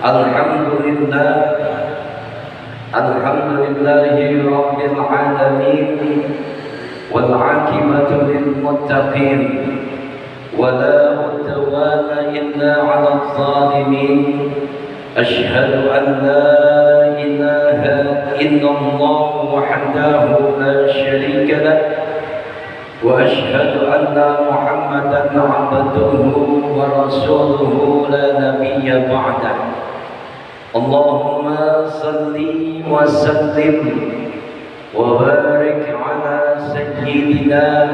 Alhamdulillah, alhamdulillahi rabbil alamin, wal aqibatu lil muttaqin, wala udwana illa 'alal zalimin. Asyhadu an la ilaha illallah wahdahu la syarika lah, wa asyhadu anna Muhammadan 'abduhu wa rasuluhu la nabiyya ba'dah. Allahumma salli wa sallim wa barik ala sayyidina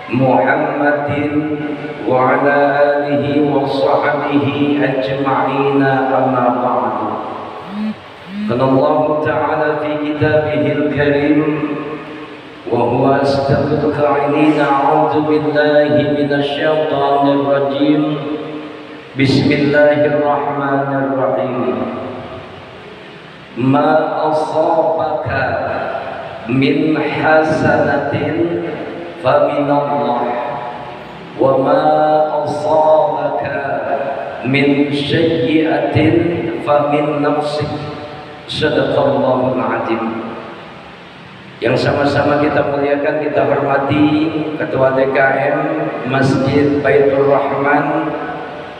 Muhammadin wa ala alihi wa sahbihi ajma'ina, amma ba'du. Qala Allah ta'ala fi kitabihil karim wa huwa asdaqul qa'ilin, a'udzu billahi minasy syaithanir rajim. Bismillahirrahmanirrahim. Ma asabaka min hasanatin faminallah, wa ma asabaka min sayyi'atin famin nafsik. Shadaqallahul azim. Yang sama-sama kita muliakan, kita hormati Ketua DKM Masjid Baitur Rahman,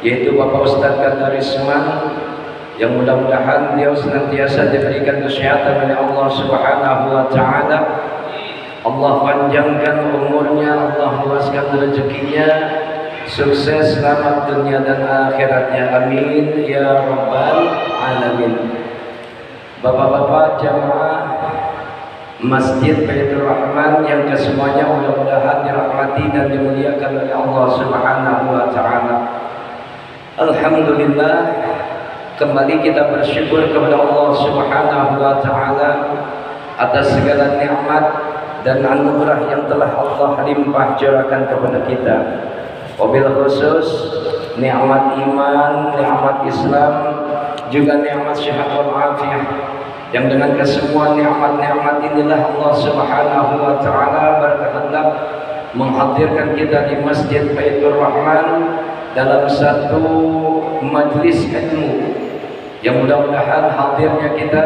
yaitu Bapak Ustadz Kadarisman, yang mudah-mudahan beliau senantiasa diberikan kesehatan oleh Allah Subhanahu wa Ta'ala. Allah panjangkan umurnya, Allah luaskan rezekinya, sukses selamat dunia dan akhiratnya, amin ya rabbal alamin. Bapak-bapak jamaah Masjid Baitur Rahman yang kesemuanya mudah-mudahan dirahmati dan dimuliakan oleh Allah Subhanahu wa Ta'ala. Alhamdulillah, kembali kita bersyukur kepada Allah Subhanahu wa Ta'ala atas segala nikmat dan anugerah yang telah Allah limpah curahkan kepada kita. Wabil khusus nikmat iman, nikmat Islam, juga nikmat sehat wal afiah. Yang dengan kesemua nikmat-nikmat inilah Allah Subhanahu wa Ta'ala berkehendak menghadirkan kita di Masjid Baitur Rahman dalam satu majlis ilmu yang mudah-mudahan hadirnya kita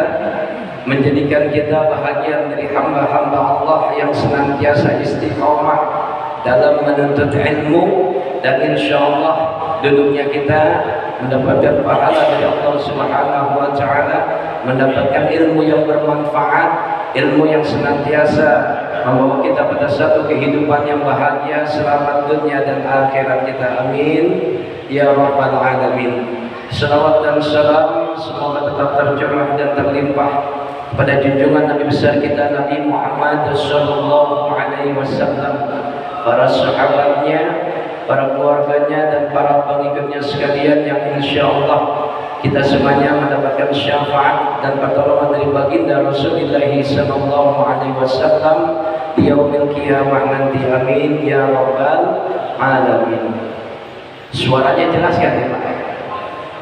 menjadikan kita bahagian dari hamba-hamba Allah yang senantiasa istiqamah dalam menuntut ilmu, dan insyaallah duduknya kita mendapatkan pahala dari Allah Subhanahu wa Ta'ala, mendapatkan ilmu yang bermanfaat, ilmu yang senantiasa membawa kita pada satu kehidupan yang bahagia, selamat dunia dan akhirat kita, amin ya rabbal alamin. Salawat dan salam semoga tetap tercurah dan terlimpah pada junjungan Nabi besar kita Nabi Muhammad sallallahu alaihi wasallam, para sahabatnya, para keluarganya, dan para pengikutnya sekalian yang insyaallah kita semuanya mendapatkan syafaat dan pertolongan dari baginda Rasulullah sallallahu alaihi wasallam di yaumil qiyamah nanti, amin ya rabbal alamin. Suaranya jelas kan ya Pak?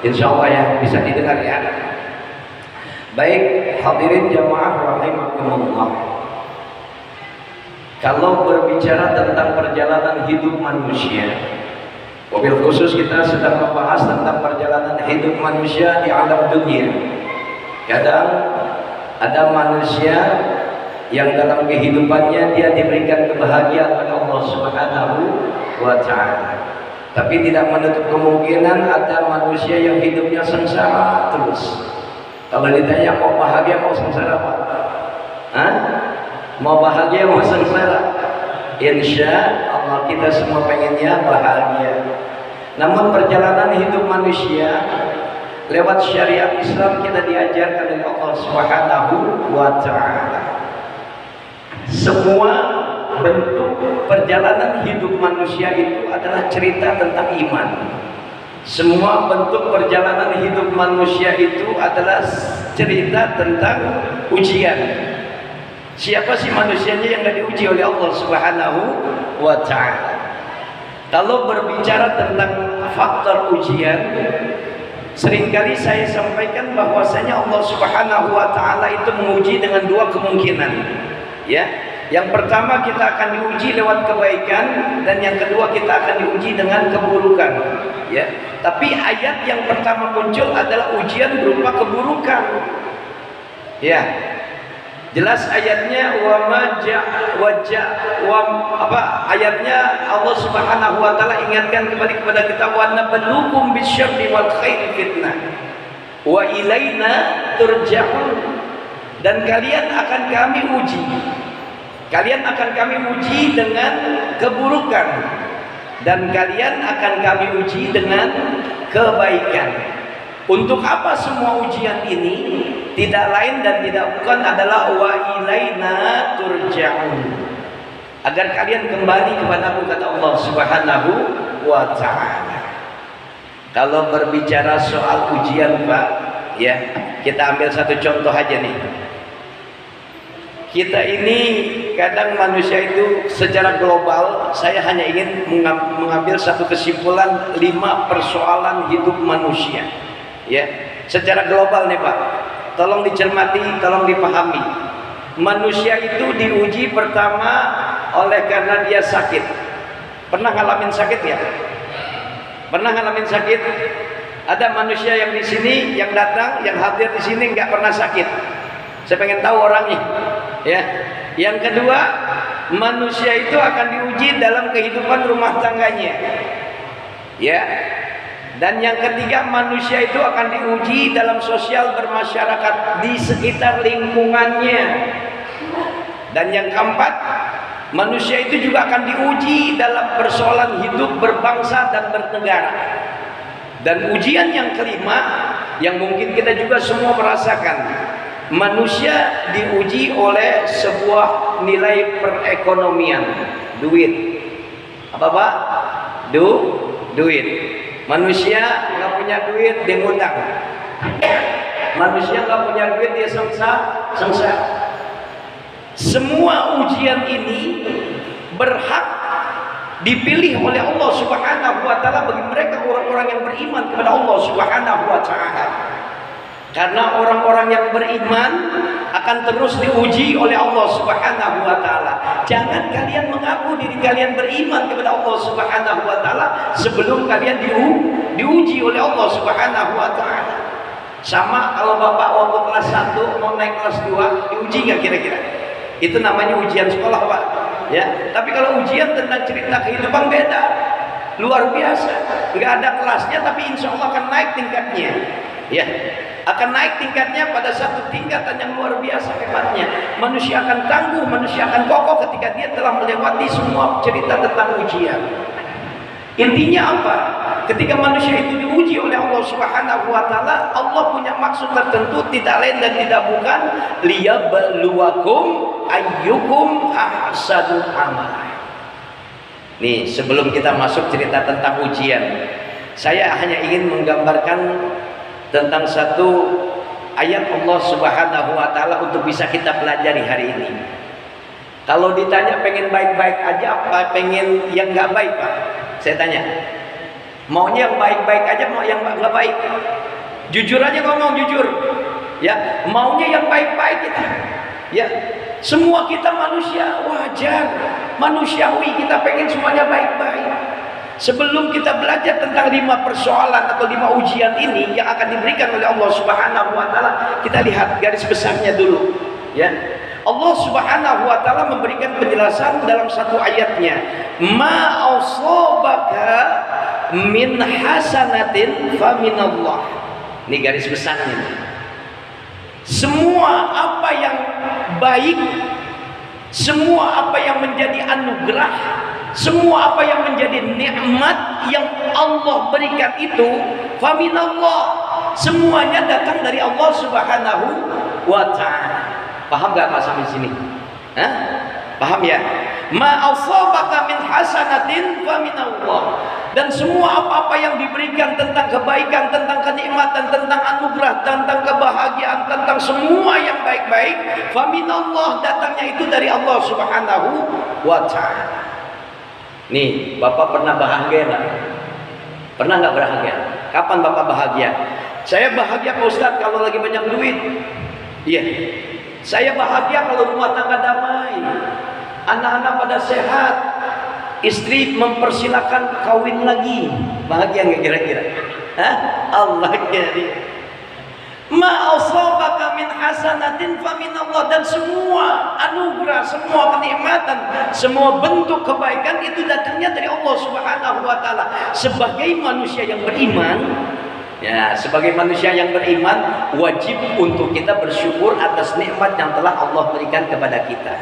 Insyaallah ya, bisa didengar ya. Baik, hadirin jamaah rahimakumullah. Kalau berbicara tentang perjalanan hidup manusia, wabil khusus kita sedang membahas tentang perjalanan hidup manusia di alam dunia. Kadang ada manusia yang dalam kehidupannya dia diberikan kebahagiaan oleh Allah Subhanahu wa Ta'ala, tapi tidak menutup kemungkinan ada manusia yang hidupnya sengsara terus. Kalau ditanya mau bahagia mau sengsara Pak? Hah? Mau bahagia mau sengsara? Insya Allah kita semua pengennya bahagia. Namun perjalanan hidup manusia lewat syariat Islam kita diajarkan oleh Allah Subhanahu wa Ta'ala. Semua bentuk perjalanan hidup manusia itu adalah cerita tentang iman. Semua bentuk perjalanan hidup manusia itu adalah cerita tentang ujian. Siapa sih manusianya yang tidak diuji oleh Allah Subhanahu wa Ta'ala? Kalau berbicara tentang faktor ujian, seringkali saya sampaikan bahwasanya Allah Subhanahu wa Ta'ala itu menguji dengan dua kemungkinan. Ya, Yang pertama kita akan diuji lewat kebaikan, dan yang kedua kita akan diuji dengan keburukan. Ya, tapi ayat yang pertama muncul adalah ujian berupa keburukan. Ya, jelas ayatnya ayatnya Allah Subhanahu wa taala ingatkan kembali kepada kita, wa nabluukum bisyarri wal khairi fitnah wa ilaina turja'un. Dan kalian akan kami uji. Kalian akan kami uji dengan keburukan, dan kalian akan kami uji dengan kebaikan. Untuk apa semua ujian ini? Tidak lain dan tidak bukan adalah wa ilaina turja'un, agar kalian kembali kepada kata Allah Subhanahu wa ta'ala. Kalau berbicara soal ujian, Pak, ya, kita ambil satu contoh aja nih. Kita ini kadang manusia itu secara global, saya hanya ingin mengambil satu kesimpulan 5 persoalan hidup manusia. Ya, secara global nih Pak, tolong dicermati, tolong dipahami. Manusia itu diuji pertama oleh karena dia sakit. Pernah ngalamin sakit ya? Pernah ngalamin sakit? Ada manusia yang di sini, yang datang, yang hadir di sini nggak pernah sakit. Saya pengen tahu orangnya. Ya. Yang kedua, manusia itu akan diuji dalam kehidupan rumah tangganya. Ya. Dan yang ketiga, manusia itu akan diuji dalam sosial bermasyarakat di sekitar lingkungannya. Dan yang keempat, manusia itu juga akan diuji dalam persoalan hidup berbangsa dan bernegara. Dan ujian yang kelima, yang mungkin kita juga semua merasakan, manusia diuji oleh sebuah nilai perekonomian, duit. Apa Pak? Duit. Manusia nggak punya duit, dia ngutang. Manusia nggak punya duit, dia sengsara. Semua ujian ini berhak dipilih oleh Allah Subhanahu wa taala bagi mereka orang-orang yang beriman kepada Allah Subhanahu wa taala. Karena orang-orang yang beriman akan terus diuji oleh Allah Subhanahu wa taala. Jangan kalian mengaku diri kalian beriman kepada Allah Subhanahu wa taala sebelum kalian diuji oleh Allah Subhanahu wa taala. Sama kalau Bapak waktu kelas 1 mau naik kelas 2, diuji nggak kira-kira? Itu namanya ujian sekolah, Pak. Ya, tapi kalau ujian tentang cerita kehidupan beda. Luar biasa. Nggak ada kelasnya, tapi insya Allah akan naik tingkatnya. Ya, akan naik tingkatnya pada satu tingkatan yang luar biasa hebatnya. Manusia akan tangguh, manusia akan kokoh ketika dia telah melewati semua cerita tentang ujian. Intinya apa? Ketika manusia itu diuji oleh Allah Subhanahu wa taala, Allah punya maksud tertentu, tidak lain dan tidak bukan liyabluwakum ayyukum ahsanu amala. Nih, sebelum kita masuk cerita tentang ujian, saya hanya ingin menggambarkan tentang satu ayat Allah Subhanahu wa taala untuk bisa kita pelajari hari ini. Kalau ditanya pengen baik-baik aja apa pengen yang nggak baik, Pak? Saya tanya. Maunya yang baik-baik aja, mau yang nggak baik? Jujur aja ngomong, jujur. Ya, maunya yang baik-baik kita. Ya, semua kita manusia, wajar, manusiawi, kita pengen semuanya baik-baik. Sebelum kita belajar tentang 5 persoalan atau 5 ujian ini yang akan diberikan oleh Allah Subhanahu wa taala, kita lihat garis besarnya dulu. Ya. Allah Subhanahu wa taala memberikan penjelasan dalam satu ayatnya, ma asabaka min hasanatin fa minallah. Ini garis besarnya. Semua apa yang baik, semua apa yang menjadi anugerah, semua apa yang menjadi nikmat yang Allah berikan itu fa minallah. Semuanya datang dari Allah Subhanahu wa taala. Paham gak Pak sampai sini? Hah? Paham ya? Ma asabaka min hasanatin fa minallah. Dan semua apa-apa yang diberikan tentang kebaikan, tentang kenikmatan, tentang anugerah, tentang kebahagiaan, tentang semua yang baik-baik, fa minallah, datangnya itu dari Allah Subhanahu wa taala. Nih, Bapak pernah bahagia enggak? Pernah enggak bahagia? Kapan Bapak bahagia? Saya bahagia Pak Ustaz kalau lagi banyak duit. Iya. Saya bahagia kalau rumah tangga damai. anak-anak pada sehat, istri mempersilakan kawin lagi. Bahagia nggak kira-kira? Hah? Allah karim. Ma asabaka min hasanatin fa min Allah, dan semua anugerah, semua kenikmatan, semua bentuk kebaikan itu datangnya dari Allah Subhanahu wa taala. Sebagai manusia yang beriman, ya, sebagai manusia yang beriman wajib untuk kita bersyukur atas nikmat yang telah Allah berikan kepada kita.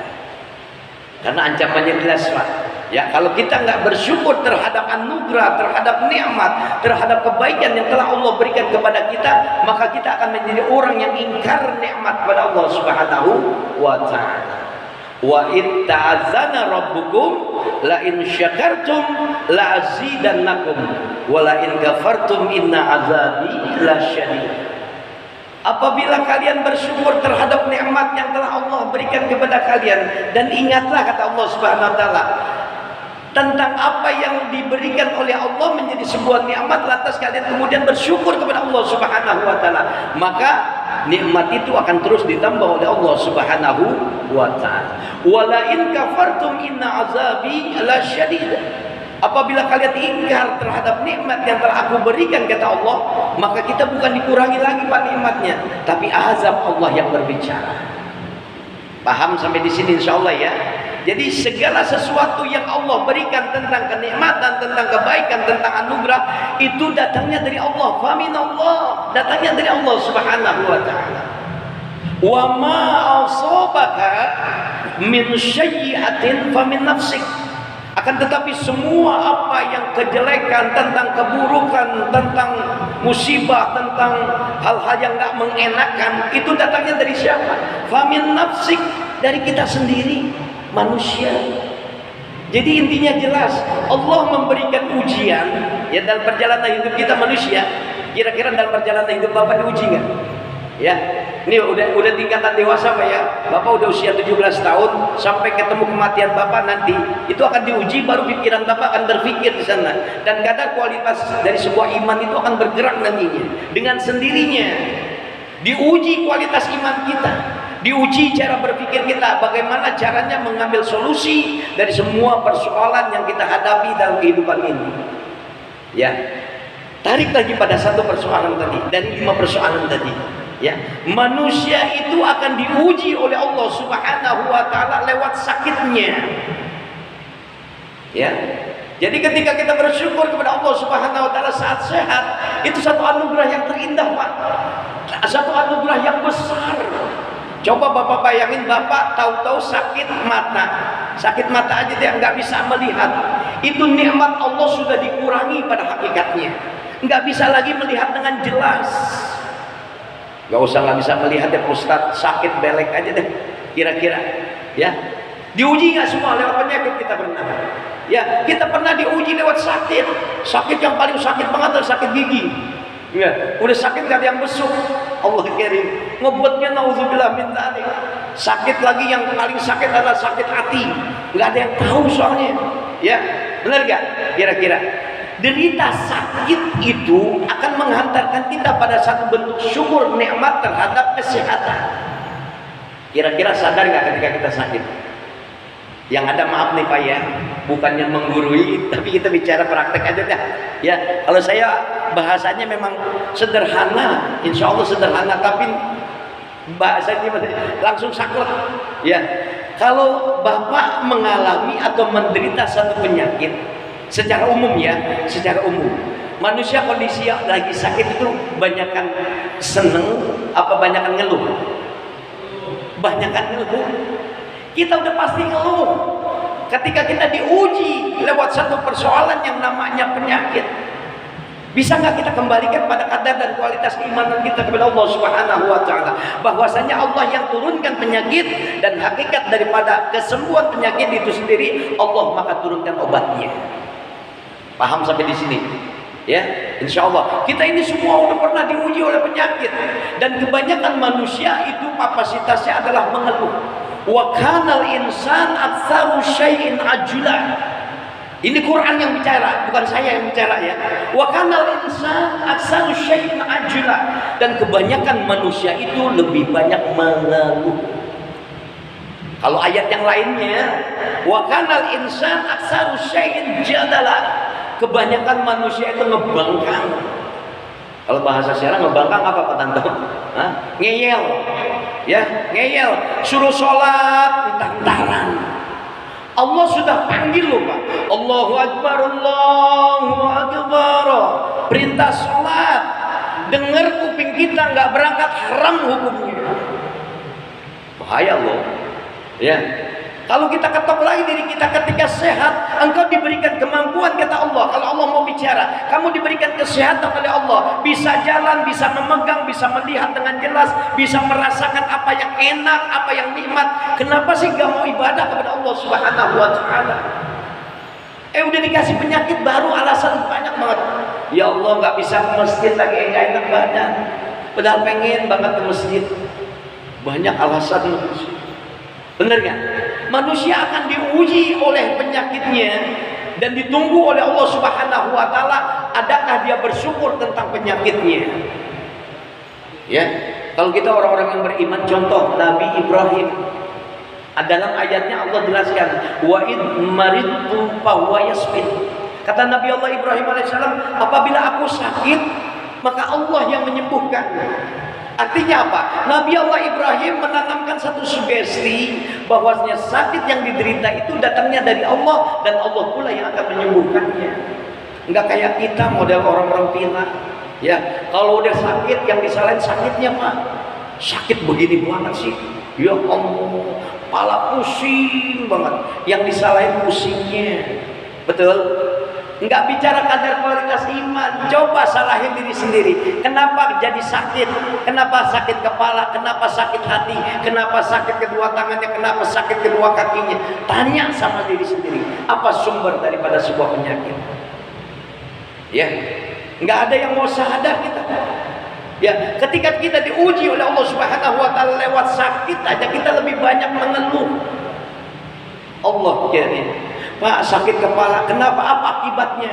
Karena ancamannya jelas, Pak. Ya, kalau kita nggak bersyukur terhadap anugerah, terhadap nikmat, terhadap kebaikan yang telah Allah berikan kepada kita, maka kita akan menjadi orang yang ingkar nikmat pada Allah Subhanahu wa taala. Wa in ta'azzana rabbukum la in syakartum la azidannakum wa la in kafartum inna azabi lasyadid. Apabila kalian bersyukur terhadap nikmat yang telah Allah berikan kepada kalian, dan ingatlah kata Allah Subhanahu wa taala tentang apa yang diberikan oleh Allah menjadi sebuah nikmat, lantas kalian kemudian bersyukur kepada Allah Subhanahu wa taala, maka nikmat itu akan terus ditambah oleh Allah Subhanahu wa taala. Wala in kafartum inna azabi lasyadid. Apabila kalian ingkar terhadap nikmat yang telah aku berikan kata Allah, maka kita bukan dikurangi lagi Pak nikmatnya, tapi azab Allah yang berbicara. Paham sampai di sini insyaallah ya. Jadi segala sesuatu yang Allah berikan tentang kenikmatan, tentang kebaikan, tentang anugerah, itu datangnya dari Allah. Faminallah, datangnya dari Allah Subhanahu wa taala. Wa ma asabaka min sayyi'atin famin nafsik. Akan tetapi semua apa yang kejelekan, tentang keburukan, tentang musibah, tentang hal-hal yang gak mengenakan, itu datangnya dari siapa? Famin nafsik, dari kita sendiri, manusia. Jadi intinya jelas, Allah memberikan ujian ya dalam perjalanan hidup kita manusia. Kira-kira dalam perjalanan hidup Bapak diuji nggak? Ya, ini udah tingkatan dewasa Pak ya. Bapak udah usia 17 tahun, sampai ketemu kematian Bapak nanti, itu akan diuji, baru pikiran Bapak akan berpikir di sana. Dan kadar kualitas dari sebuah iman itu akan bergerak nantinya dengan sendirinya. Diuji kualitas iman kita, diuji cara berpikir kita, bagaimana caranya mengambil solusi dari semua persoalan yang kita hadapi dalam kehidupan ini. Ya, tarik lagi pada satu persoalan tadi, dari 5 persoalan tadi. Ya, manusia itu akan diuji oleh Allah Subhanahu wa taala lewat sakitnya. Ya. Jadi ketika kita bersyukur kepada Allah Subhanahu wa taala saat sehat, itu satu anugerah yang terindah, Pak. Satu anugerah yang besar. Coba Bapak bayangin, Bapak tahu-tahu sakit mata. Sakit mata aja dia nggak bisa melihat. Itu nikmat Allah sudah dikurangi pada hakikatnya. Nggak bisa lagi melihat dengan jelas. Gak usah nggak bisa melihat ya Ustaz, sakit belek aja deh kira-kira ya. Diuji nggak semua lewat penyakit? Kita pernah ya, kita pernah diuji lewat sakit. Sakit yang paling sakit banget adalah sakit gigi ya. Udah sakit gak ada yang besuk, Allah kirim ngebetnya nauzubillah min dzalik. Sakit lagi yang paling sakit adalah sakit hati, nggak ada yang tahu soalnya ya. Benar gak kira-kira? Derita sakit itu akan menghantarkan kita pada satu bentuk syukur nikmat terhadap kesehatan. Kira-kira sadar nggak ketika kita sakit? Yang ada maaf nih Pak ya, bukannya menggurui, tapi kita bicara praktek aja dah. Ya, kalau saya bahasanya memang sederhana, insya Allah sederhana, tapi bahasanya langsung saklek. Ya, kalau Bapak mengalami atau menderita satu penyakit, secara umum ya, secara umum manusia kondisi yang lagi sakit itu banyakan seneng apa banyakan ngeluh? Banyakan ngeluh. Kita udah pasti ngeluh ketika kita diuji lewat satu persoalan yang namanya penyakit. Bisa nggak kita kembalikan pada kadar dan kualitas keimanan kita kepada Allah Subhanahu wa taala, bahwasanya Allah yang turunkan penyakit, dan hakikat daripada kesembuhan penyakit itu sendiri Allah maka turunkan obatnya. Paham sampai di sini? Ya, insya Allah kita ini semua udah pernah diuji oleh penyakit, dan kebanyakan manusia itu kapasitasnya adalah mengeluh. Wa kanal insan aktsaru syai'in ajula. Ini Quran yang bicara, bukan saya yang bicara ya. Wa kanal insan aktsaru syai'in ajula, dan kebanyakan manusia itu lebih banyak mengeluh. Kalau ayat yang lainnya, wa kanal insan aksaru syai'in jadala. Kebanyakan manusia itu ngebangkang. Kalau bahasa sekarang ngebangkang apa Pak Tanto? Hah? Ngeyel. Ya, ngeyel. Suruh sholat, entar-entaran. Allah sudah panggil loh Pak. Allahu Akbar, Allahu Akbar. Perintah sholat. Dengar kuping kita nggak berangkat, haram hukumnya. Bahaya loh. Ya. Kalau kita ketok lagi diri kita ketika sehat, engkau diberikan kemampuan kata Allah. Kalau Allah mau bicara, kamu diberikan kesehatan oleh Allah, bisa jalan, bisa memegang, bisa melihat dengan jelas, bisa merasakan apa yang enak, apa yang nikmat. Kenapa sih gak mau ibadah kepada Allah Subhanahu wa Ta'ala? Udah dikasih penyakit baru, alasan banyak banget. Ya Allah, nggak bisa ke masjid lagi, nggak enak badan. Padahal pengen banget ke masjid. Banyak alasan. Bener nggak? Manusia akan diuji oleh penyakitnya dan ditunggu oleh Allah Subhanahu wa Ta'ala. Adakah dia bersyukur tentang penyakitnya? Ya, kalau kita orang-orang yang beriman, contoh Nabi Ibrahim. Dalam ayatnya Allah jelaskan, wa id maridtu fahuwa yasfin. Kata Nabi Allah Ibrahim alaihissalam, apabila aku sakit, maka Allah yang menyembuhkan. Artinya apa? Nabi Allah Ibrahim menanamkan satu sugesti bahwasanya sakit yang diderita itu datangnya dari Allah dan Allah pula yang akan menyembuhkannya. Enggak kayak kita model orang-orang Pina. Ya, kalau udah sakit yang disalahin sakitnya Pak. Sakit begini banget sih. Ya Allah, kepala pusing banget. Yang disalahin pusingnya. Betul? Enggak bicara kadar kualitas iman. Coba salahin diri sendiri. Kenapa jadi sakit? Kenapa sakit kepala? Kenapa sakit hati? Kenapa sakit kedua tangannya? Kenapa sakit kedua kakinya? Tanya sama diri sendiri. Apa sumber daripada sebuah penyakit? Ya, enggak ada yang mau sadar kita. Ya, ketika kita diuji oleh Allah Subhanahu wa Ta'ala lewat sakit aja, kita lebih banyak mengeluh. Allah jadi Pak, sakit kepala, kenapa? Apa akibatnya?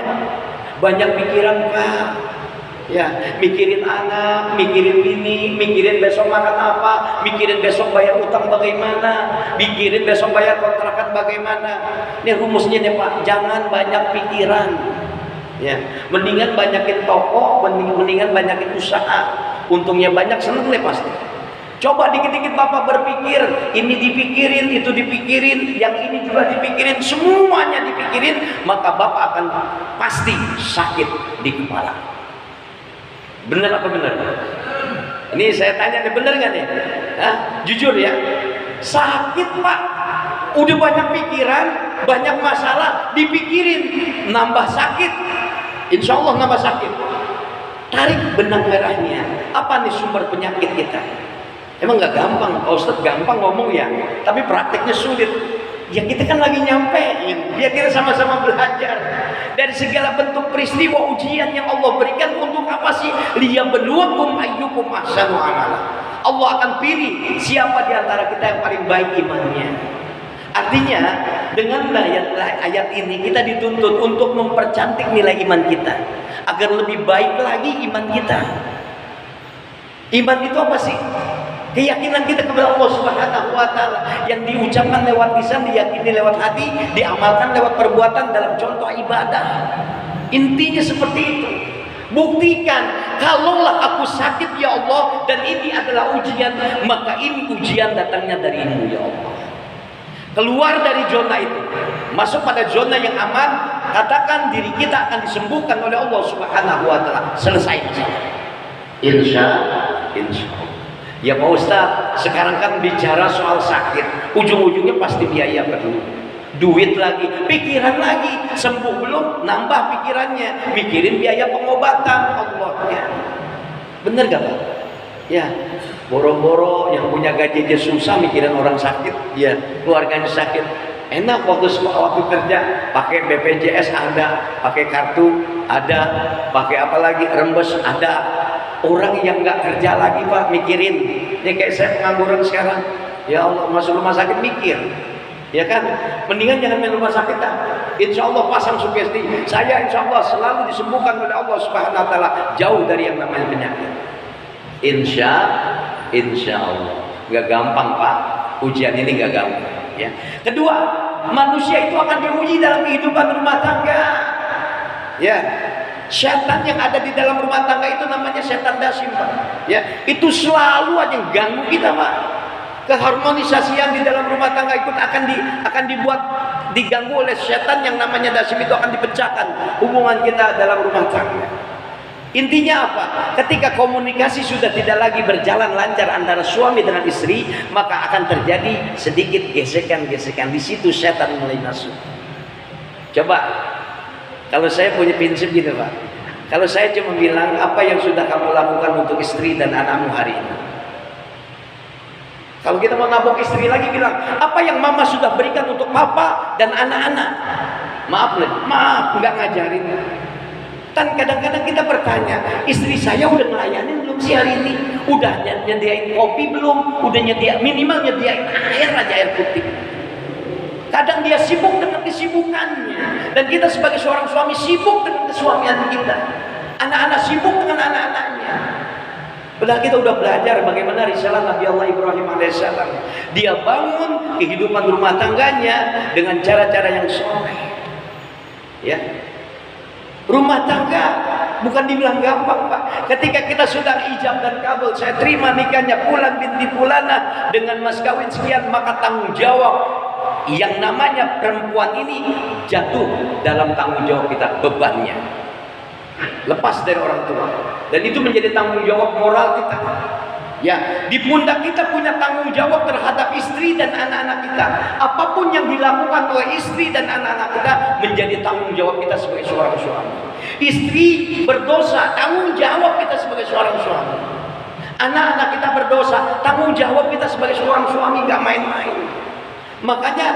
Banyak pikiran Pak. Ya, mikirin anak, mikirin bini, mikirin besok makan apa, mikirin besok bayar utang bagaimana, mikirin besok bayar kontrakan bagaimana. Ini rumusnya nih Pak, jangan banyak pikiran. Ya, mendingan banyakin toko, mendingan banyakin usaha. Untungnya banyak, seneng deh pasti. Coba dikit-dikit Bapak berpikir, ini dipikirin, itu dipikirin, yang ini juga dipikirin, semuanya dipikirin, maka Bapak akan pasti sakit di kepala. Bener apa bener? Ini saya tanya nih, bener nggak nih? Hah? Jujur ya, sakit Pak. Udah banyak pikiran, banyak masalah, dipikirin, nambah sakit. Insya Allah nambah sakit. Tarik benang merahnya. Apa nih sumber penyakit kita? Emang nggak gampang, Pak Ustadz gampang ngomong ya, tapi prakteknya sulit. Ya kita kan lagi nyampein, biar kita sama-sama belajar dari segala bentuk peristiwa ujian yang Allah berikan. Untuk apa sih? Liyabluwakum ayyukum ahsanu amala. Allah akan pilih siapa di antara kita yang paling baik imannya. Artinya dengan ayat ini kita dituntut untuk mempercantik nilai iman kita agar lebih baik lagi iman kita. Iman itu apa sih? Keyakinan kita kepada Allah Subhanahu wa Ta'ala yang diucapkan lewat lisan, diyakini lewat hati, diamalkan lewat perbuatan dalam contoh ibadah. Intinya seperti itu. Buktikan, kalaulah aku sakit ya Allah dan ini adalah ujian, maka ini ujian datangnya darimu ya Allah. Keluar dari zona itu, masuk pada zona yang aman, katakan diri kita akan disembuhkan oleh Allah Subhanahu wa Ta'ala. Selesai masalah. Insya Allah. Ya Pak Ustadz, sekarang kan bicara soal sakit, ujung-ujungnya pasti biaya kedua, duit lagi, pikiran lagi, sembuh belum, nambah pikirannya, mikirin biaya pengobatan. Allah ya, bener gak Pak? Ya, boro-boro yang punya gaji aja susah mikirin orang sakit, ya keluarganya sakit. Enak waktu kerja, pakai BPJS ada, pakai kartu ada, pakai apa lagi, rembes ada. Orang yang nggak kerja lagi Pak mikirin, ya kayak saya pengangguran sekarang, ya Allah masuk rumah sakit mikir, ya kan, mendingan jangan main rumah sakit dah. Insya Allah pasang sugesti, saya insya Allah selalu disembuhkan oleh Allah Subhanahu wa Ta'ala, jauh dari yang namanya penyakit. Insya Allah, nggak gampang Pak, ujian ini nggak gampang. Ya. Kedua, manusia itu akan diuji dalam kehidupan rumah tangga. Ya. Setan yang ada di dalam rumah tangga itu namanya setan dasim, Pak. Ya, itu selalu aja ganggu kita, Pak. Keharmonisasian di dalam rumah tangga itu akan dibuat diganggu oleh setan yang namanya dasim, itu akan dipecahkan hubungan kita dalam rumah tangga. Intinya apa? Ketika komunikasi sudah tidak lagi berjalan lancar antara suami dengan istri, maka akan terjadi sedikit gesekan-gesekan. Di situ setan mulai masuk. Coba, kalau saya punya prinsip gitu, Pak. Kalau saya cuma bilang, apa yang sudah kamu lakukan untuk istri dan anakmu hari ini? Kalau kita mau nabok istri lagi, bilang, apa yang mama sudah berikan untuk papa dan anak-anak? Maaf, nggak ngajarin. Dan kadang-kadang kita bertanya, istri saya udah ngelayanin belum sih hari ini? Udah nyediain kopi belum? Udah minimal nyediain air aja, air putih. Kadang dia sibuk dengan kesibukannya, dan kita sebagai seorang suami sibuk dengan kesuamian kita. Anak-anak sibuk dengan anak-anaknya. Padahal kita udah belajar bagaimana risalah Nabi Allah Ibrahim alaihissalam. Dia bangun kehidupan rumah tangganya dengan cara-cara yang soleh. Ya. Rumah tangga bukan dibilang gampang, Pak. Ketika kita sudah ijab dan kabul, saya terima nikahnya Fulan binti Fulana dengan mas kawin sekian, maka tanggung jawab yang namanya perempuan ini jatuh dalam tanggung jawab kita, bebannya lepas dari orang tua, dan itu menjadi tanggung jawab moral kita. Ya, di pundak kita punya tanggung jawab terhadap istri dan anak-anak kita. Apapun yang dilakukan oleh istri dan anak-anak kita menjadi tanggung jawab kita sebagai seorang suami. Istri berdosa, tanggung jawab kita sebagai seorang suami. Anak-anak kita berdosa, tanggung jawab kita sebagai seorang suami, nggak main-main. Makanya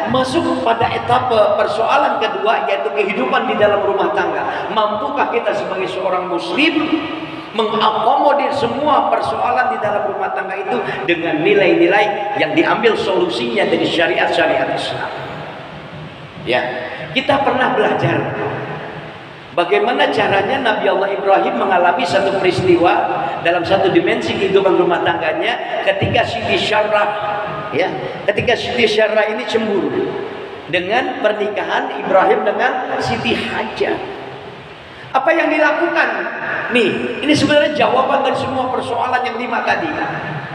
masuk pada etapa persoalan kedua, yaitu kehidupan di dalam rumah tangga. Mampukah kita sebagai seorang muslim mengakomodir semua persoalan di dalam rumah tangga itu dengan nilai-nilai yang diambil solusinya dari syariat-syariat Islam. Ya, kita pernah belajar bagaimana caranya Nabi Allah Ibrahim mengalami satu peristiwa dalam satu dimensi kehidupan rumah tangganya ketika Siti Syarrah, ya, ketika Siti Syarrah ini cemburu dengan pernikahan Ibrahim dengan Siti Hajar. Apa yang dilakukan? Nih, ini sebenarnya jawaban dari semua persoalan yang 5 tadi.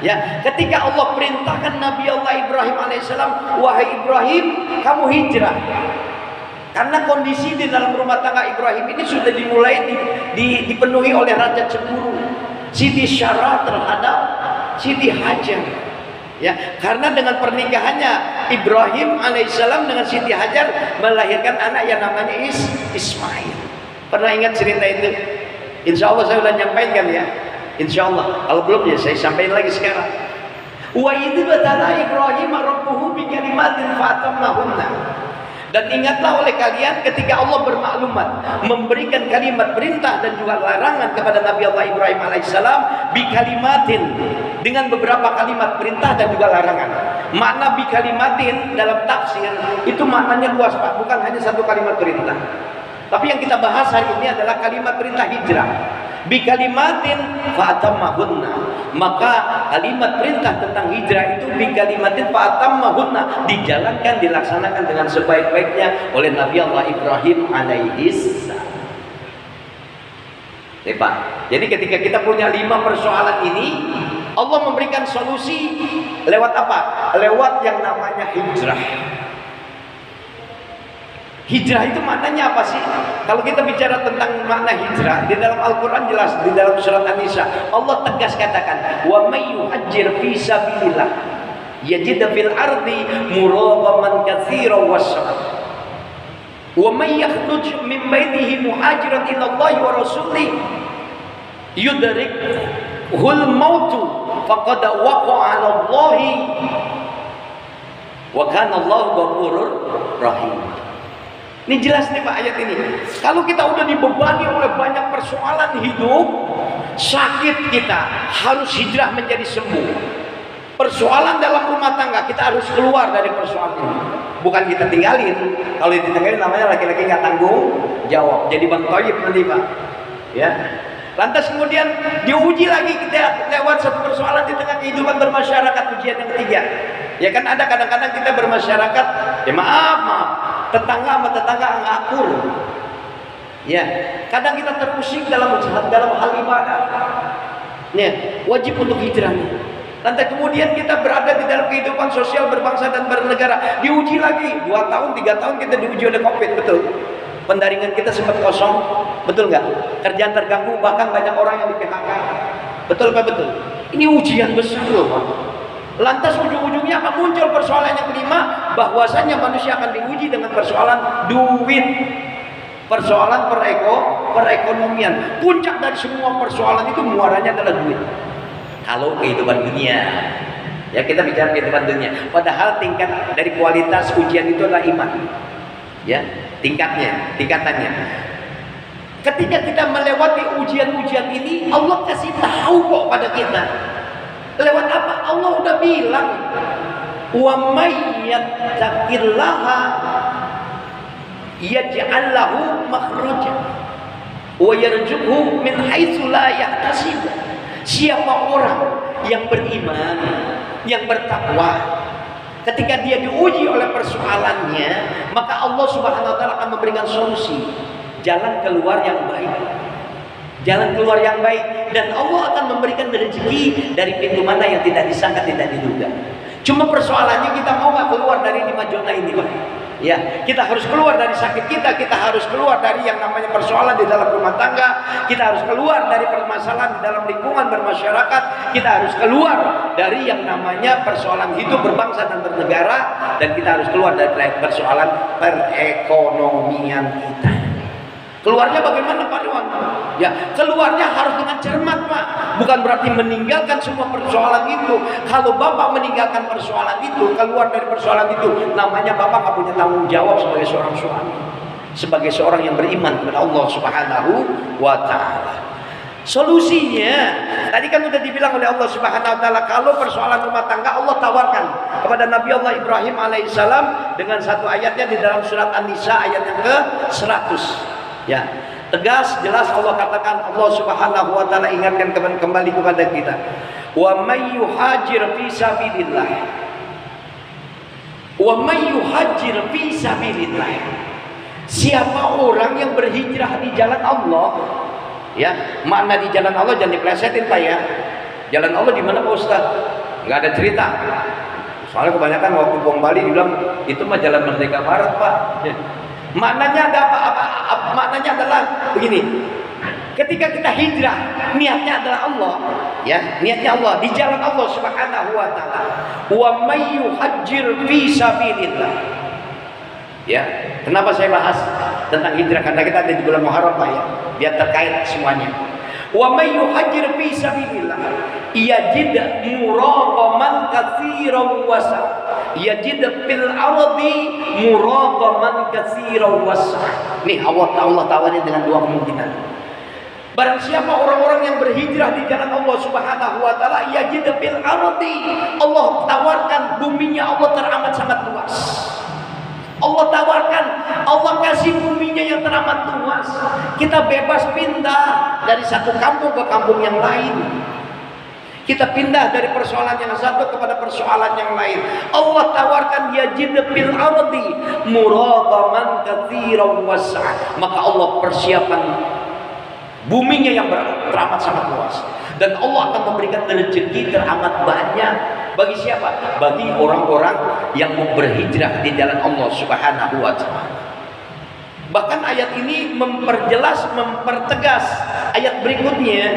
Ya, ketika Allah perintahkan Nabi Allah Ibrahim alaihissalam, wahai Ibrahim, kamu hijrah. Karena kondisi di dalam rumah tangga Ibrahim ini sudah dimulai dipenuhi oleh rasa cemburu Siti Syarrah terhadap Siti Hajar. Ya, karena dengan pernikahannya Ibrahim alaihissalam dengan Siti Hajar melahirkan anak yang namanya Ismail. Pernah ingat cerita itu? Insya Allah saya sudah nyampaikan ya. Insya Allah. Kalau belum ya saya sampaikan lagi sekarang. Wa idh batala Ibrahim rabbuhu bi kalimatin fa'atammahunna. Dan ingatlah oleh kalian ketika Allah bermaklumat, memberikan kalimat perintah dan juga larangan kepada Nabi Allah Ibrahim alaihissalam bi kalimatin, dengan beberapa kalimat perintah dan juga larangan. Makna bi kalimatin dalam tafsir itu maknanya luas, Pak, bukan hanya satu kalimat perintah. Tapi yang kita bahas hari ini adalah kalimat perintah hijrah. Bi kalimatin fa'atammahunna. Maka kalimat perintah tentang hijrah itu bi kalimatin fa'atammahunna, dijalankan, dilaksanakan dengan sebaik-baiknya oleh Nabi Allah Ibrahim alaihissalam. Pak. Jadi ketika kita punya 5 persoalan ini, Allah memberikan solusi lewat apa? Lewat yang namanya hijrah. Hijrah itu maknanya apa sih? Kalau kita bicara tentang makna hijrah, di dalam Al-Quran jelas, di dalam surat An-Nisa Allah tegas katakan, wa may yuhajjir fi sabilillah yajid fil ardi muragaman katsiran was'at wa may yakhruj min baitihi muhajiran ila Allah wa rasulih yudrikhul mautu faqad waqa'a 'ala Allah wa kana Allahu ghafurur rahim. Ini jelas nih Pak ayat ini. Kalau kita udah dibebani oleh banyak persoalan hidup, sakit kita, harus hijrah menjadi sembuh. Persoalan dalam rumah tangga, kita harus keluar dari persoalan ini. Bukan kita tinggalin. Kalau ditinggalin namanya laki-laki nggak tanggung jawab. Jadi Bang Toyib nanti Pak. Ya. Lantas kemudian diuji lagi kita lewat satu persoalan di tengah kehidupan bermasyarakat, ujian yang ketiga. Ya kan ada kadang-kadang kita bermasyarakat, ya maaf, tetangga sama tetangga nggak akur. Ya, kadang kita terusik dalam hal ibadah. Ya, wajib untuk hijrah. Nanti kemudian kita berada di dalam kehidupan sosial berbangsa dan bernegara, diuji lagi 2 tahun, 3 tahun kita diuji oleh COVID, betul. Pendaringan kita sempat kosong, betul nggak? Kerjaan terganggu, bahkan banyak orang yang di PHK, betul Pak, betul. Ini ujian besar loh Pak. Lantas ujung-ujungnya akan muncul persoalan yang kelima, bahwasanya manusia akan diuji dengan persoalan duit, persoalan perekonomian. Puncak dari semua persoalan itu muaranya adalah duit. Kalau kehidupan dunia, ya kita bicara kehidupan dunia. Padahal tingkat dari kualitas ujian itu adalah iman. Ya, tingkatannya. Ketika kita melewati ujian-ujian ini, Allah kasih tahu kok pada kita. Lewat apa? Allah udah bilang, wa may yattaqillaha yaj'al lahu makhraja wa yarzuqhu min haitsu la yahtasib. Siapa orang yang beriman, yang bertakwa, ketika dia diuji oleh persoalannya, maka Allah Subhanahu wa taala akan memberikan solusi, jalan keluar yang baik. Jalan keluar yang baik, dan Allah akan memberikan rezeki dari pintu mana yang tidak disangka, tidak diduga. Cuma persoalannya kita mau nggak keluar dari 5 zona ini, Pak? Ya, kita harus keluar dari sakit kita harus keluar dari yang namanya persoalan di dalam rumah tangga, kita harus keluar dari permasalahan di dalam lingkungan bermasyarakat, kita harus keluar dari yang namanya persoalan hidup berbangsa dan bernegara, dan kita harus keluar dari persoalan perekonomian kita. Keluarnya bagaimana Pak Dewan? Ya, keluarnya harus dengan cermat Pak. Bukan berarti meninggalkan semua persoalan itu. Kalau Bapak meninggalkan persoalan itu, keluar dari persoalan itu, namanya Bapak nggak punya tanggung jawab sebagai seorang suami, sebagai seorang yang beriman kepada Allah Subhanahu wa taala. Solusinya tadi kan sudah dibilang oleh Allah Subhanahu wa taala, kalau persoalan rumah tangga Allah tawarkan kepada Nabi Allah Ibrahim alaihissalam dengan satu ayatnya di dalam surat An-Nisa ayat yang ke-100. Ya, tegas jelas Allah katakan, Allah Subhanahu wa taala ingatkan kembali kepada kita, wa may yuhajir fi sabilillah, wa may yuhajir fi sabilillah, siapa orang yang berhijrah di jalan Allah. Ya, makna di jalan Allah jangan diplesetin Pak ya. Jalan Allah di mana Pak Ustaz? Nggak ada cerita. Soalnya kebanyakan waktu bom Bali dibilang itu mah jalan Merdeka Barat Pak. Ya. Maknanya ada apa? Maknanya adalah begini. Ketika kita hijrah, niatnya adalah Allah, ya, niatnya Allah di jalan Allah Subhanahu wa taala. Wa may yuhajjir fi sabilillah. Ya, kenapa saya bahas tentang hijrah? Karena kita ada di bulan Muharram Pak ya, biar terkait semuanya. Wa may yuhajjir fi sabilillah yajid muraqaman katsiran wasa, yajid fil ardi muraqaman katsiran wasa. Nih Allah tawarin dengan 2 kemungkinan. Barang siapa orang-orang yang berhijrah di jalan Allah Subhanahu wa taala, yajid fil ardi, Allah tawarkan buminya Allah teramat sangat luas. Allah tawarkan, Allah kasih buminya yang teramat luas. Kita bebas pindah dari satu kampung ke kampung yang lain. Kita pindah dari persoalan yang satu kepada persoalan yang lain. Allah tawarkan yajid fil ardi muraqaman katsiran wasa'. Maka Allah persiapan buminya yang teramat sangat luas, dan Allah akan memberikan rezeki teramat banyak. Bagi siapa? Bagi orang-orang yang mau berhijrah di jalan Allah Subhanahu wa taala. Bahkan ayat ini memperjelas, mempertegas ayat berikutnya.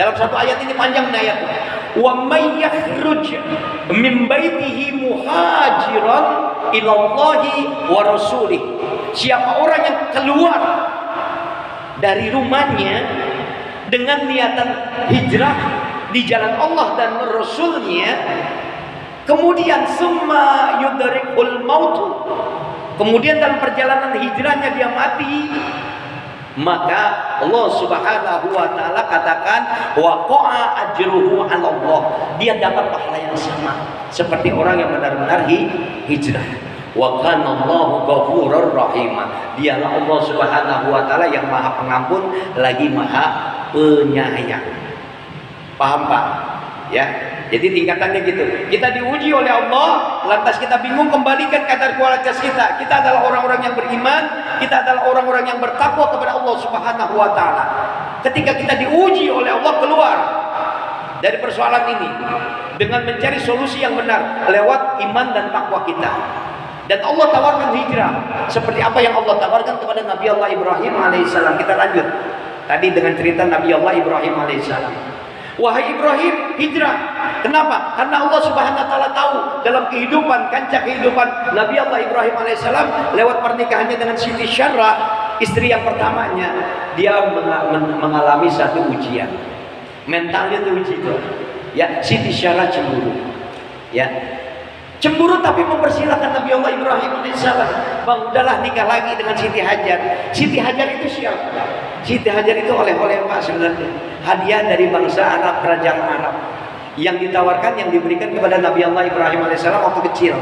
Dalam satu ayat ini panjang ayat. Wa may yakhruj min baitihi muhajiran ila Allahi wa rasulih. Siapa orang yang keluar dari rumahnya dengan niatan hijrah di jalan Allah dan Rasulnya, kemudian summa yudrikul mautu, kemudian dalam perjalanan hijrahnya dia mati, maka Allah Subhanahu wa taala katakan waqa'a ajruhu 'ala Allah, dia dapat pahala yang sama seperti orang yang benar-benar hijrah. Wa kana Allahu ghafurur rahim, dialah Allah Subhanahu wa taala yang Maha Pengampun lagi Maha Penyayang. Paham Pak? Ya, jadi tingkatannya gitu. Kita diuji oleh Allah, lantas kita bingung kembalikan kadar kualitas kita. Kita adalah orang-orang yang beriman, kita adalah orang-orang yang bertakwa kepada Allah Subhanahu wa taala. Ketika kita diuji oleh Allah, keluar dari persoalan ini dengan mencari solusi yang benar lewat iman dan takwa kita. Dan Allah tawarkan hijrah seperti apa yang Allah tawarkan kepada Nabi Allah Ibrahim alaihissalam. Kita lanjut tadi dengan cerita Nabi Allah Ibrahim alaihissalam. Wahai Ibrahim, hijrah. Kenapa? Karena Allah Subhanahu wa taala tahu dalam kehidupan, kancah kehidupan Nabi Allah Ibrahim alaihissalam lewat pernikahannya dengan Siti Syarah, istri yang pertamanya, dia mengalami satu ujian. Mentalnya teruji itu. Ya, Siti Syarah cemburu. Ya. Cemburu tapi mempersilahkan Nabi Allah Ibrahim alaihissalam. Bang, udahlah nikah lagi dengan Siti Hajar. Siti Hajar itu siapa? Siti Hajar itu oleh-oleh Pak sebenarnya. Hadiah dari bangsa Arab, kerajaan Arab. Yang ditawarkan, yang diberikan kepada Nabi Allah Ibrahim alaihissalam waktu kecil.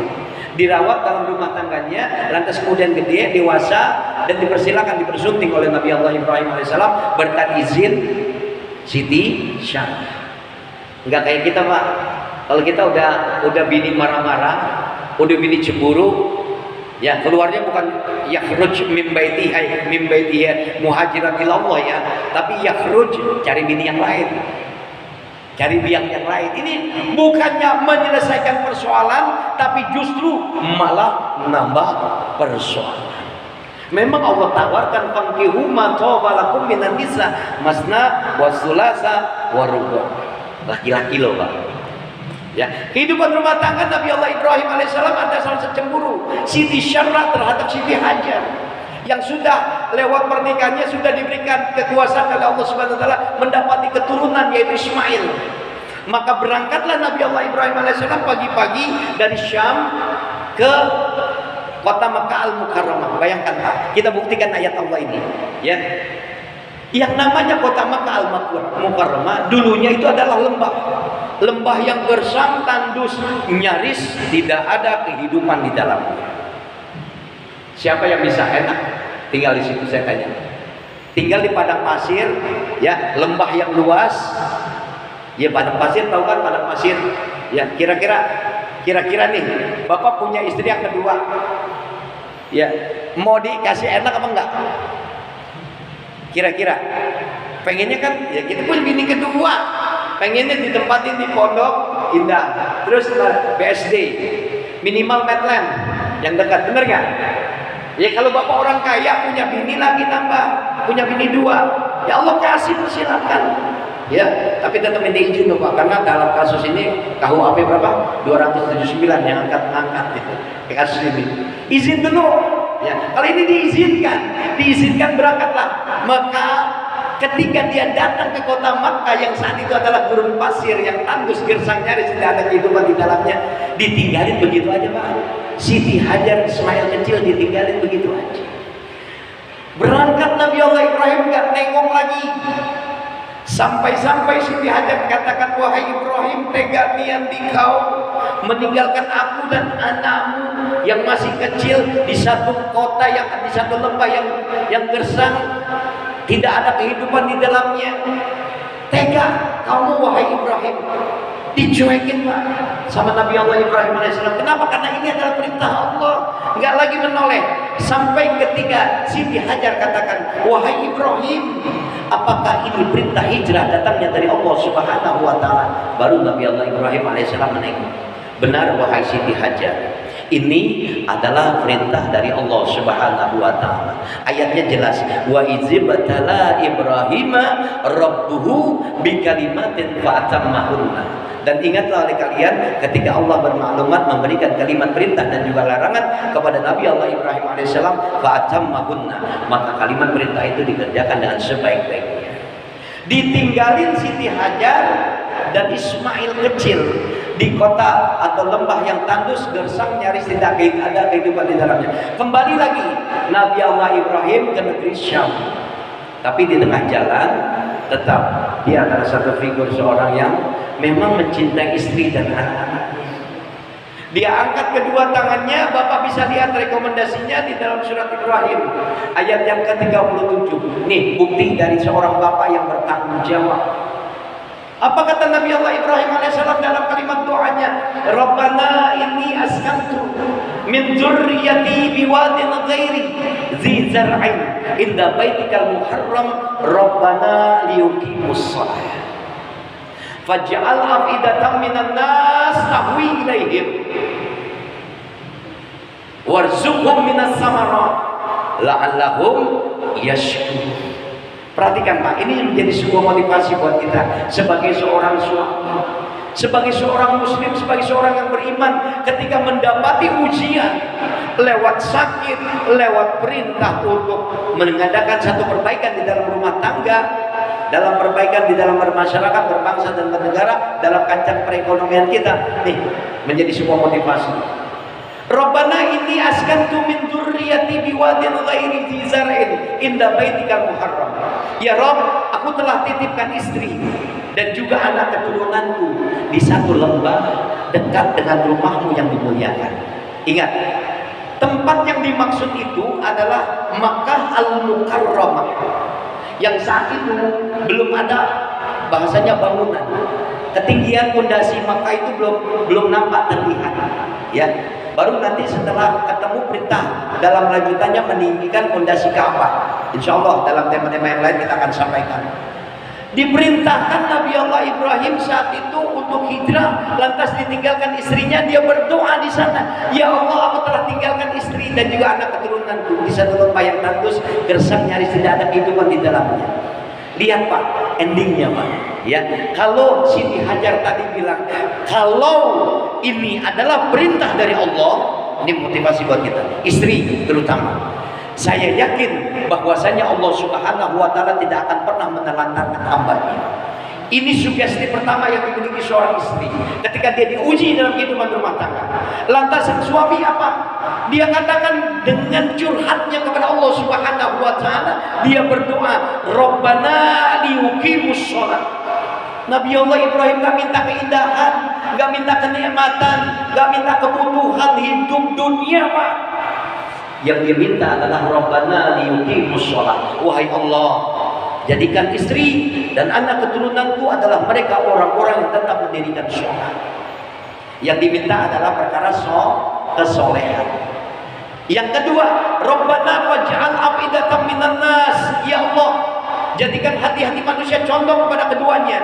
Dirawat dalam rumah tangganya, lantas kemudian gede, dewasa, dan dipersilahkan, dipersunting oleh Nabi Allah Ibrahim alaihissalam berkat izin Siti Syarah. Enggak kayak kita Pak. Kalau kita udah bini marah-marah, udah bini cemburu, ya keluarnya bukan yakhruj min baitihi muhajiran ila Allah ya, tapi yakhruj cari bini yang lain. Cari biang yang lain. Ini bukannya menyelesaikan persoalan, tapi justru malah menambah persoalan. Memang Allah tawarkan fankihu ma taba lakum minan nisa masna wa sulasa wa ruba'. Laki-laki loh Pak. Ya, kehidupan rumah tangga Nabi Allah Ibrahim alaihissalam ada salah cemburu Siti Syarah terhadap Siti Hajar yang sudah lewat pernikahannya sudah diberikan kekuasaan oleh Allah Subhanahu wa taala mendapati keturunan yaitu Ismail. Maka berangkatlah Nabi Allah Ibrahim alaihissalam pagi-pagi dari Syam ke kota Makkah Al-Mukarramah. Bayangkan Pak, kita buktikan ayat Allah ini ya. Yang namanya kota Makkah Al-Mukarramah dulunya itu adalah lembah yang gersang, tandus, nyaris tidak ada kehidupan di dalamnya. Siapa yang bisa enak tinggal di situ, saya tanya? Tinggal di padang pasir, ya, lembah yang luas. Ya, padang pasir, tahu kan padang pasir? Ya, kira-kira nih, Bapak punya istri yang kedua. Ya, mau dikasih enak apa enggak? Kira-kira pengennya kan ya kita punya bini kedua, pengennya ditempatin di pondok indah, terus BSD minimal Medland yang dekat, bener gak? Ya kalau Bapak orang kaya punya bini lagi nambah, punya bini dua, ya Allah kasih, persilakan ya, tapi tetap minta izin loh Pak, karena dalam kasus ini KUHP berapa? 279 yang angkat gitu. Kasus ini izin dulu ya. Kalau ini diizinkan berangkatlah. Maka ketika dia datang ke kota Makkah yang saat itu adalah gurun pasir yang tandus gersang nyaris tidak ada kehidupan di dalamnya, ditinggalin begitu aja Pak. Siti Hajar Ismail kecil ditinggalin begitu aja. Berangkat Nabi Allah Ibrahim nggak nengok lagi. Sampai-sampai Siti Hajar katakan, wahai Ibrahim, tega niat kau meninggalkan aku dan anakmu yang masih kecil di satu kota di satu lembah yang gersang, tidak ada kehidupan di dalamnya. Tega kamu wahai Ibrahim. Dicuekin Pak sama Nabi Allah Ibrahim alaihissalam. Kenapa? Karena ini adalah perintah Allah, nggak lagi menoleh. Sampai ketika Siti Hajar katakan, wahai Ibrahim, apakah ini perintah hijrah datangnya dari Allah Subhanahu wa taala? Baru Nabi Allah Ibrahim alaihissalam menengok. Benar wahai Siti Hajar, ini adalah perintah dari Allah Subhanahu wa taala. Ayatnya jelas, wa izibtala Ibrahima rabbuhu bikalimatin fa'atammahunna. Dan ingatlah oleh kalian ketika Allah bermaklumat memberikan kalimat perintah dan juga larangan kepada Nabi Allah Ibrahim alaihissalam, fa'atammahunna, maka kalimat perintah itu dikerjakan dengan sebaik-baiknya. Ditinggalin Siti Hajar dan Ismail kecil di kota atau lembah yang tandus gersang nyaris tidak ada kehidupan di dalamnya. Kembali lagi Nabi Allah Ibrahim ke negeri Syam, tapi di tengah jalan tetap dia adalah satu figur seorang yang memang mencintai istri dan anak-anaknya. Dia angkat kedua tangannya, Bapak bisa lihat rekomendasinya di dalam surat Ibrahim ayat yang ke-37. Nih bukti dari seorang bapak yang bertanggung jawab. Apa kata Nabi Allah Ibrahim AS? Rabbana inni askantu min dzurriyyati biwadin ghairi dzi zar'in inda baitikal muharram Rabbana liyuqimus shalah faj'al afidatan minan nas tahwi ilaihim warzuqhum minas samarat la'allahum yashkurun. Perhatikan Pak, ini menjadi sebuah motivasi buat kita sebagai seorang suami, sebagai seorang muslim, sebagai seorang yang beriman, ketika mendapati ujian lewat sakit, lewat perintah untuk mengadakan satu perbaikan di dalam rumah tangga, dalam perbaikan di dalam bermasyarakat, berbangsa dan bernegara, dalam kancah perekonomian kita, nih menjadi sebuah motivasi. Rabbana inni askantu min dzurriyyati biwadin ghairi dzi zar'in inda baitikal muharram. Ya Rabb, aku telah titipkan istri dan juga anak keturunanku di satu lembah dekat dengan rumahmu yang dimuliakan. Ingat, tempat yang dimaksud itu adalah Makkah Al-Mukarramah, yang saat itu belum ada bahasanya bangunan. Ketinggian pondasi Makkah itu belum nampak terlihat. Ya, baru nanti setelah ketemu perintah dalam lanjutannya meninggikan pondasi Ka'bah. Insya Allah dalam tema-tema yang lain kita akan sampaikan. Diperintahkan Nabi Allah Ibrahim saat itu untuk hijrah, lantas ditinggalkan istrinya, dia berdoa di sana, ya Allah, aku telah tinggalkan istri dan juga anak keturunanku di satu lembah yang tandus, gersang nyaris tidak ada kehidupan di dalamnya. Lihat Pak, endingnya Pak, ya. Kalau Siti Hajar tadi bilang, kalau ini adalah perintah dari Allah, ini motivasi buat kita, istri terutama. Saya yakin bahwasanya Allah Subhanahu wa taala tidak akan pernah menelantarkan hamba-Nya. Ini sugesti pertama yang dimiliki seorang istri ketika dia diuji dalam kehidupan rumah tangga. Lantas sang suami apa? Dia katakan dengan curhatnya kepada Allah Subhanahu wa taala, dia berdoa, Rabbana liyuqimus shalah. Nabi Allah Ibrahim gak minta keindahan, gak minta kenikmatan, gak minta kebutuhan hidup dunia Pak. Yang dia minta adalah Rabbana liyuqimus shalah. Wahai Allah, jadikan istri dan anak keturunanku adalah mereka orang-orang yang tetap mendirikan sholat. Yang diminta adalah perkara kesolehan. Yang kedua, Rabbana faj'al afidatan minan nas. Ya Allah, jadikan hati-hati manusia condong kepada keduanya.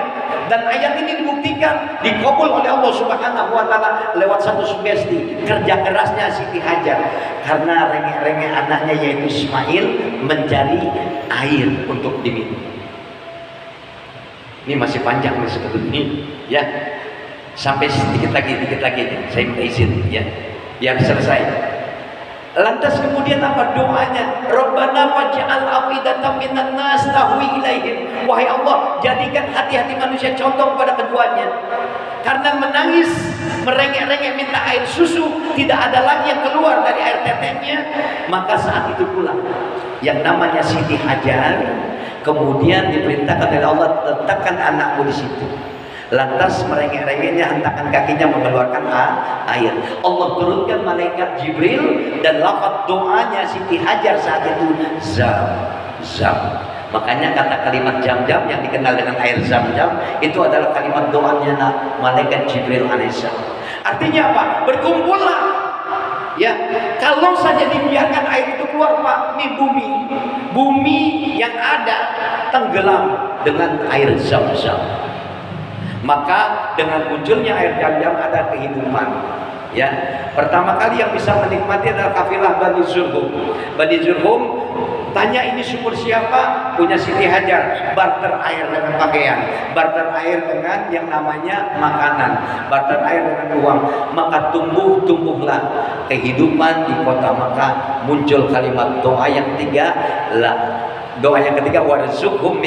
Dan ayat ini dibuktikan, dikabul oleh Allah Subhanahu wa taala lewat satu sugesti, kerja kerasnya Siti Hajar. Karena rengek-rengek anaknya yaitu Ismail mencari air untuk diminum. Ini masih panjang nih sebetulnya, ya. Sampai sedikit lagi, saya minta izin, ya, biar selesai. Lantas kemudian apa doanya? Rabbana faj'al afidatan minan nas tahwi ilaihim. Wahai Allah, jadikan hati-hati manusia condong pada keduanya. Karena menangis, merengek-rengek minta air susu, tidak ada lagi yang keluar dari air tetenya. Maka saat itu pula yang namanya Siti Hajar kemudian diperintahkan oleh Allah, letakkan anakmu di situ. Lantas merengek-rengeknya, hentakan kakinya mengeluarkan air. Allah turunkan malaikat Jibril dan lafaz doanya Siti Hajar saat itu zam. Makanya kata kalimat jam-jam yang dikenal dengan air zam-zam itu adalah kalimat doanya malaikat Jibril alaihissalam. Artinya apa? Berkumpullah. Ya, kalau saja dibiarkan air itu keluar Pak, ini bumi yang ada tenggelam dengan air zam-zam. Maka dengan munculnya air zam-zam ada kehidupan. Ya, pertama kali yang bisa menikmati adalah kafilah Bani Zurhum. Bani Zurhum tanya, ini sumur siapa? Punya Siti Hajar. Barter air dengan pakaian, barter air dengan yang namanya makanan, barter air dengan uang. Maka tumbuhlah kehidupan di kota Makkah. Muncul kalimat doa yang ketiga, doa yang ketiga, warzuqhum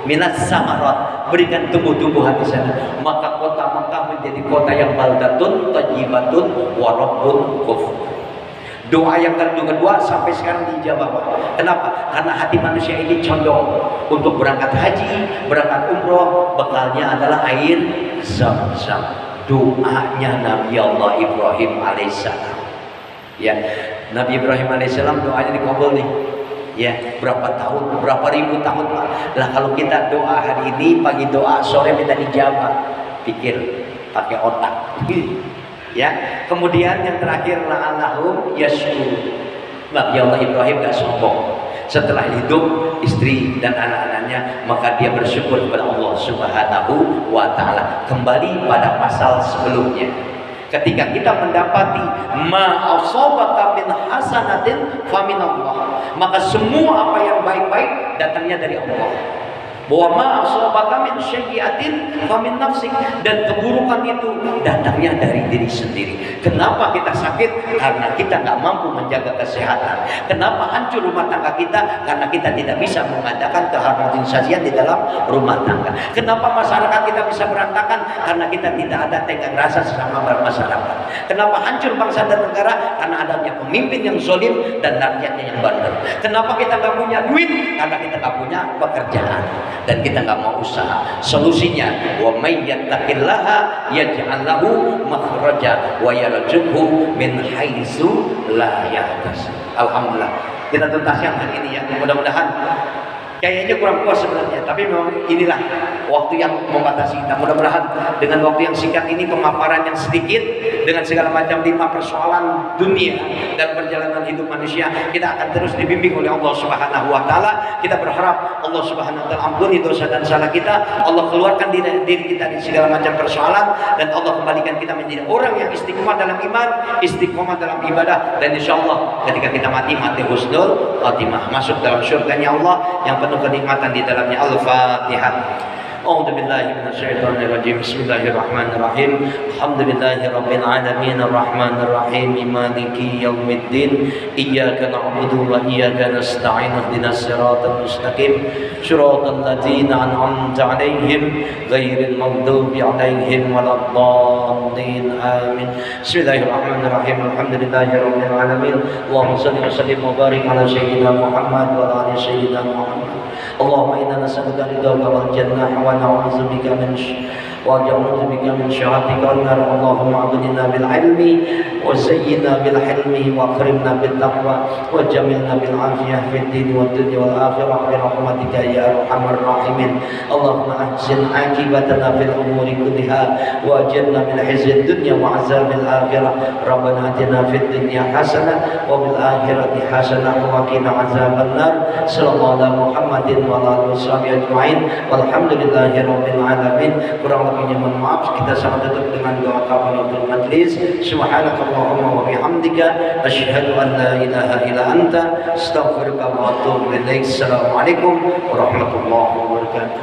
minas samarat, berikan tumbuh-tumbuhan di sana. Maka kota Makkah menjadi kota yang baldatun thayyibatun wa rabbun ghafur. Doa yang kedua sampai sekarang dijawab. Kenapa? Karena hati manusia ini condong untuk berangkat haji, berangkat umroh, bekalnya adalah air zam-zam. Doanya Nabi Allah Ibrahim alaihissalam. Ya, Nabi Ibrahim alaihissalam doanya dikabul nih. Ya, berapa tahun, berapa ribu tahun lah. Kalau kita doa hari ini, pagi doa, sore minta dijawab. Pikir, pakai otak. Ya, kemudian yang terakhir la'allahum yashkur. Nabi Allah Ibrahim gak sombong. Setelah hidup istri dan anak-anaknya, maka dia bersyukur kepada Allah Subhanahu wa taala. Kembali pada pasal sebelumnya. Ketika kita mendapati ma asabaka min hasanatin faminallah, maka semua apa yang baik-baik datangnya dari Allah. Bahwa ma asabaka min sayyi'atin famin nafsik, dan keburukan itu datangnya dari diri sendiri. Kenapa kita sakit? Karena kita nggak mampu menjaga kesehatan. Kenapa hancur rumah tangga kita? Karena kita tidak bisa mengadakan keharmonisasian di dalam rumah tangga. Kenapa masyarakat kita bisa berantakan? Karena kita tidak ada tenggang rasa sesama bermasyarakat. Kenapa hancur bangsa dan negara? Karena adanya pemimpin yang zalim dan rakyatnya yang bandel. Kenapa kita nggak punya duit? Karena kita nggak punya pekerjaan dan kita nggak mau usaha. Solusinya, wa may yattaqillaha yaj'al lahu makhraja wa yarzuqhu min haitsu la yahtasib. Alhamdulillah kita tuntas yang hari ini ya. Mudah-mudahan kayaknya kurang puas sebenarnya, tapi memang inilah waktu yang membatasi kita. Mudah-mudahan dengan waktu yang singkat ini, pemaparan yang sedikit dengan segala macam 5 persoalan dunia dan perjalanan hidup manusia, kita akan terus dibimbing oleh Allah Subhanahu wa taala. Kita berharap Allah Subhanahu wa taala ampuni dosa dan salah kita, Allah keluarkan diri kita dari segala macam persoalan, dan Allah kembalikan kita menjadi orang yang istiqomah dalam iman, istiqomah dalam ibadah, dan insyaallah ketika kita mati husnul khatimah, masuk dalam surganya Allah yang penuh kenikmatan di dalamnya. Al-Fatihah. A'udzu billahi minasyaitonir rajim. Bismillahirrahmanirrahim. Alhamdulillahirabbil alamin arrahmanir rahim maliki yaumiddin. Iyyaka na'budu wa iyyaka nasta'in. Ihdinas siratal mustaqim. Shiratal ladzina an'amta 'alaihim ghairil maghdubi 'alaihim waladdallin. Amin. Bismillahirrahmanirrahim. Alhamdulillahirabbil alamin. Allahumma shalli wa sallim wa barik ala sayyidina Muhammad wa ala ali sayyidina Muhammad. Allahumma inna nas'aluka ridhaka wal jannah wa na'udzu bika min syarrika wan nar. Allahumma aghnina bil ilmi wa zayyinna bil hilmi wa akrimna bit taqwa wa jamilna bil afiyah fid din wad dunya wal akhirah bi rahmatika ya arhamar rahimin. Allahumma ahsin aqibatana fil umuri kulliha wa ajirna min khizyid dunya wa azabil akhirah. Rabbana atina fid dunya hasanah wa fil akhirati hasanah wa qina azaban nar. Sallallahu alaihi Muhammadin wa ala alihi ajma'in. Walhamdulillahi rabbil alamin. Kurang lebihnya mohon maaf. Kita sama tutup dengan doa kafaratul majlis. Subhanakallahumma wa bihamdika asyhadu an la ilaha illa anta astaghfiruka wa atubu ilaik. Assalamualaikum warahmatullahi wabarakatuh.